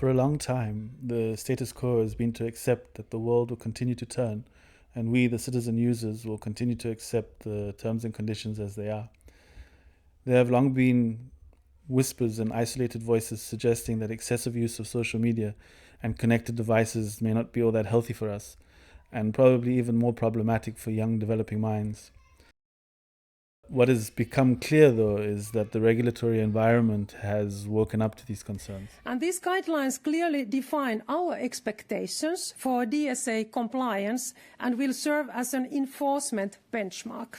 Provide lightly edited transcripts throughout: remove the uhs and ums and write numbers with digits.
For a long time, the status quo has been to accept that the world will continue to turn, and we, the citizen users, will continue to accept the terms and conditions as they are. There have long been whispers and isolated voices suggesting that excessive use of social media and connected devices may not be all that healthy for us, and probably even more problematic for young developing minds. What has become clear, though, is that the regulatory environment has woken up to these concerns. And these guidelines clearly define our expectations for DSA compliance and will serve as an enforcement benchmark.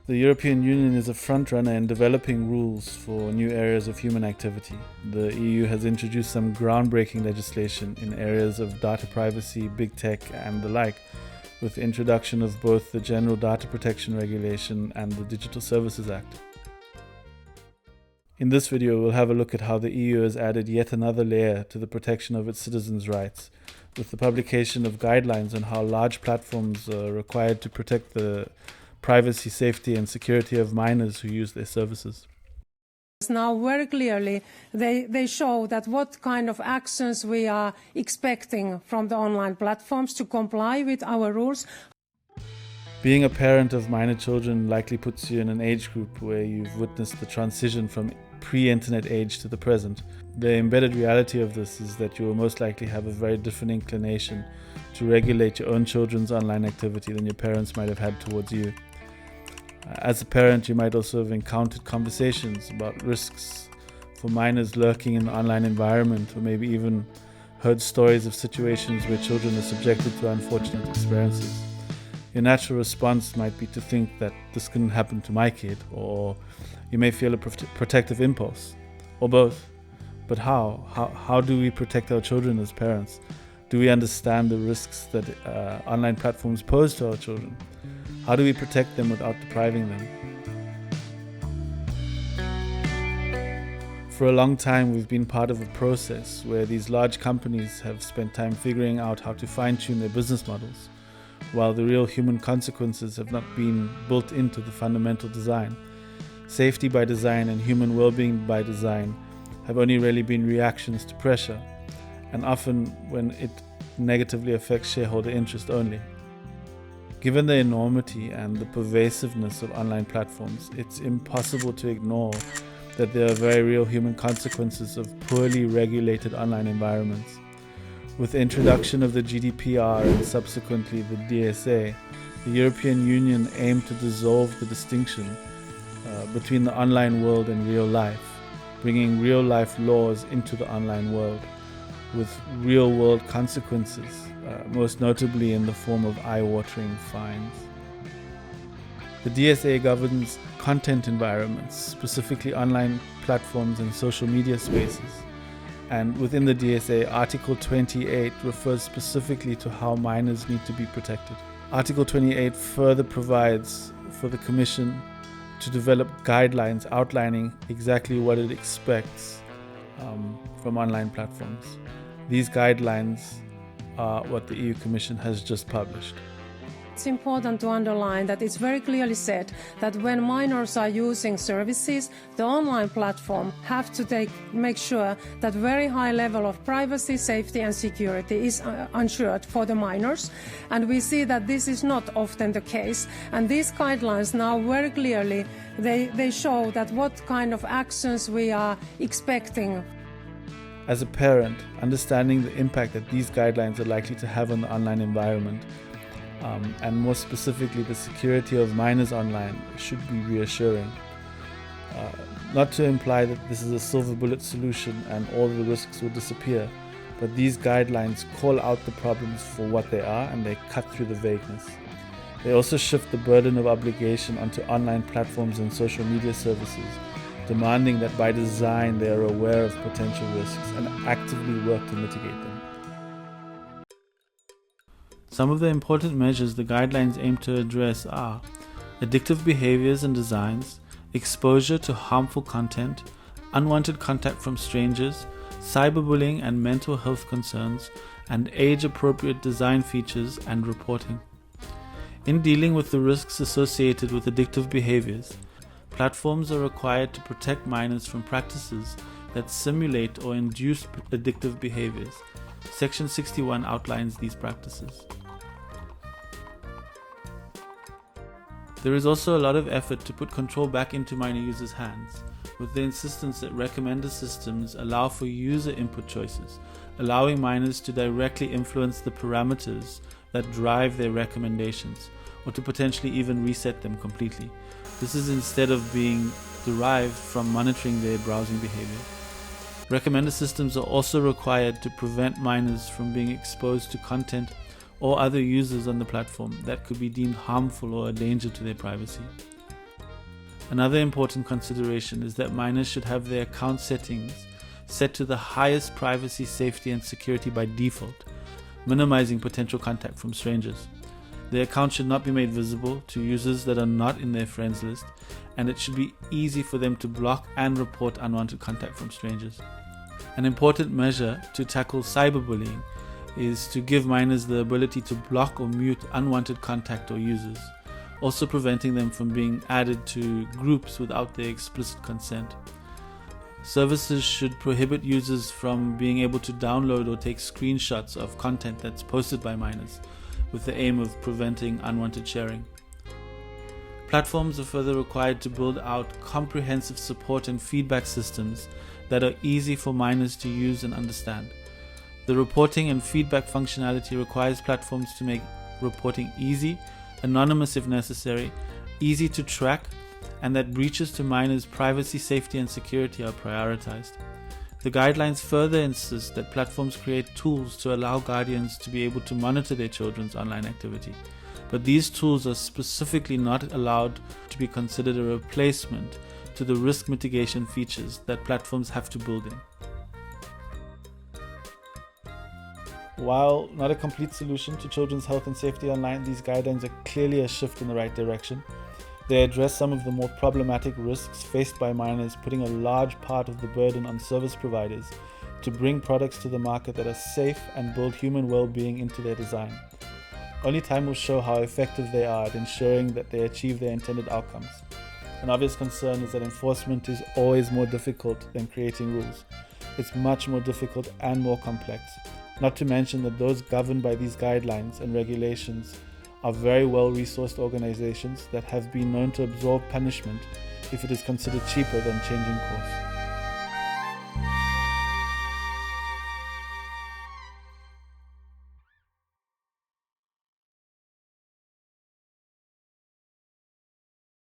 The European Union is a frontrunner in developing rules for new areas of human activity. The EU has introduced some groundbreaking legislation in areas of data privacy, big tech, and the like, with the introduction of both the General Data Protection Regulation and the Digital Services Act. In this video, we'll have a look at how the EU has added yet another layer to the protection of its citizens' rights, with the publication of guidelines on how large platforms are required to protect the privacy, safety, and security of minors who use their services. Now very clearly they show that what kind of actions we are expecting from the online platforms to comply with our rules. Being a parent of minor children likely puts you in an age group where you've witnessed the transition from pre-internet age to the present. The embedded reality of this is that you will most likely have a very different inclination to regulate your own children's online activity than your parents might have had towards you. As a parent, you might also have encountered conversations about risks for minors lurking in the online environment, or maybe even heard stories of situations where children are subjected to unfortunate experiences. Your natural response might be to think that this couldn't happen to my kid, or you may feel a protective impulse, or both. But how do we protect our children as parents? Do we understand the risks that online platforms pose to our children? How do we protect them without depriving them? For a long time, we've been part of a process where these large companies have spent time figuring out how to fine-tune their business models, while the real human consequences have not been built into the fundamental design. Safety by design and human well-being by design have only really been reactions to pressure, and often when it negatively affects shareholder interest only. Given the enormity and the pervasiveness of online platforms, it's impossible to ignore that there are very real human consequences of poorly regulated online environments. With the introduction of the GDPR and subsequently the DSA, the European Union aimed to dissolve the distinction between the online world and real life, bringing real-life laws into the online world, with real-world consequences, most notably in the form of eye-watering fines. The DSA governs content environments, specifically online platforms and social media spaces. And within the DSA, Article 28 refers specifically to how minors need to be protected. Article 28 further provides for the Commission to develop guidelines outlining exactly what it expects from online platforms. These guidelines are what the EU Commission has just published. It's important to underline that it's very clearly said that when minors are using services, the online platform have to make sure that very high level of privacy, safety and security is ensured for the minors. And we see that this is not often the case. And these guidelines now very clearly, they show that what kind of actions we are expecting. As a parent, understanding the impact that these guidelines are likely to have on the online environment, and more specifically the security of minors online, should be reassuring. Not to imply that this is a silver bullet solution and all the risks will disappear, but these guidelines call out the problems for what they are and they cut through the vagueness. They also shift the burden of obligation onto online platforms and social media services, demanding that by design they are aware of potential risks and actively work to mitigate them. Some of the important measures the guidelines aim to address are addictive behaviors and designs, exposure to harmful content, unwanted contact from strangers, cyberbullying and mental health concerns, and age-appropriate design features and reporting. In dealing with the risks associated with addictive behaviors, platforms are required to protect minors from practices that simulate or induce addictive behaviors. Section 61 outlines these practices. There is also a lot of effort to put control back into minor users' hands, with the insistence that recommender systems allow for user input choices, allowing minors to directly influence the parameters that drive their recommendations, or to potentially even reset them completely. This is instead of being derived from monitoring their browsing behavior. Recommender systems are also required to prevent minors from being exposed to content or other users on the platform that could be deemed harmful or a danger to their privacy. Another important consideration is that minors should have their account settings set to the highest privacy, safety, and security by default, minimizing potential contact from strangers. Their account should not be made visible to users that are not in their friends list, and it should be easy for them to block and report unwanted contact from strangers. An important measure to tackle cyberbullying is to give minors the ability to block or mute unwanted contact or users, also preventing them from being added to groups without their explicit consent. Services should prohibit users from being able to download or take screenshots of content that's posted by minors, with the aim of preventing unwanted sharing. Platforms are further required to build out comprehensive support and feedback systems that are easy for minors to use and understand. The reporting and feedback functionality requires platforms to make reporting easy, anonymous if necessary, easy to track, and that breaches to minors' privacy, safety, and security are prioritized. The guidelines further insist that platforms create tools to allow guardians to be able to monitor their children's online activity, but these tools are specifically not allowed to be considered a replacement to the risk mitigation features that platforms have to build in. While not a complete solution to children's health and safety online, these guidelines are clearly a shift in the right direction. They address some of the more problematic risks faced by minors, putting a large part of the burden on service providers to bring products to the market that are safe and build human well-being into their design. Only time will show how effective they are at ensuring that they achieve their intended outcomes. An obvious concern is that enforcement is always more difficult than creating rules. It's much more difficult and more complex. Not to mention that those governed by these guidelines and regulations are very well-resourced organizations that have been known to absorb punishment if it is considered cheaper than changing course.